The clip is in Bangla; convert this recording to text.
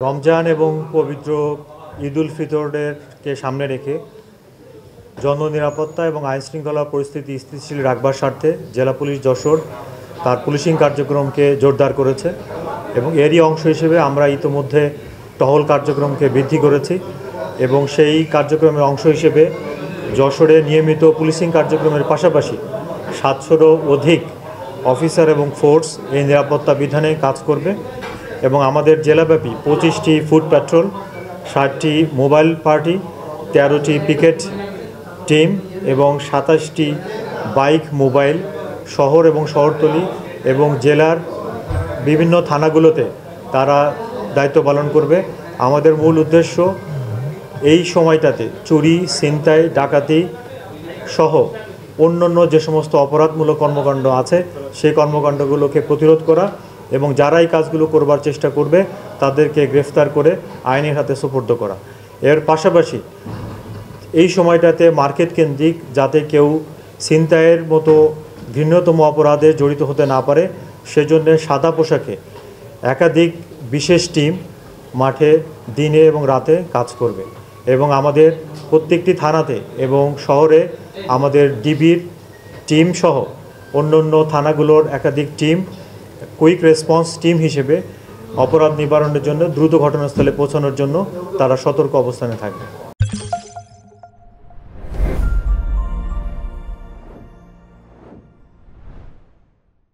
রমজান এবং পবিত্র ঈদ উল ফিতরকে সামনে রেখে জননিরাপত্তা এবং আইনশৃঙ্খলা পরিস্থিতি স্থিতিশীল রাখবার স্বার্থে জেলা পুলিশ যশোর তার পুলিশিং কার্যক্রমকে জোরদার করেছে এবং এরই অংশ হিসেবে আমরা ইতিমধ্যে টহল কার্যক্রমকে বৃদ্ধি করেছি এবং সেই কার্যক্রমের অংশ হিসেবে যশোরে নিয়মিত পুলিশিং কার্যক্রমের পাশাপাশি 700-রও অধিক অফিসার এবং ফোর্স এই নিরাপত্তা বিধানে কাজ করবে এবং আমাদের জেলাব্যাপী 25টি ফুট প্যাট্রোল, 60টি মোবাইল পার্টি, 13টি পিকেট টিম এবং 27টি বাইক মোবাইল শহর এবং শহরতলি এবং জেলার বিভিন্ন থানাগুলোতে তারা দায়িত্ব পালন করবে। আমাদের মূল উদ্দেশ্য এই সময়টাতে চুরি, ছিনতাই, ডাকাতি সহ অন্যান্য যে সমস্ত অপরাধমূলক কর্মকাণ্ড আছে সেই কর্মকাণ্ডগুলোকে প্রতিরোধ করা এবং যারা এই কাজগুলো করবার চেষ্টা করবে তাদেরকে গ্রেফতার করে আইনের হাতে সোপর্দ করা। এর পাশাপাশি এই সময়টাতে মার্কেট কেন্দ্রিক যাতে কেউ ছিনতাইয়ের মতো ঘৃণ্যতম অপরাধে জড়িত হতে না পারে সেজন্য সাদা পোশাকে একাধিক বিশেষ টিম মাঠে দিনে এবং রাতে কাজ করবে এবং আমাদের প্রত্যেকটি থানাতে এবং শহরে আমাদের ডিবির টিম সহ অন্য থানাগুলোর একাধিক টিম কুইক রেসপন্স টিম হিসেবে অপরাধ নিবারণের জন্য দ্রুত ঘটনাস্থলে পৌঁছানোর জন্য তারা সতর্ক অবস্থানে থাকবে।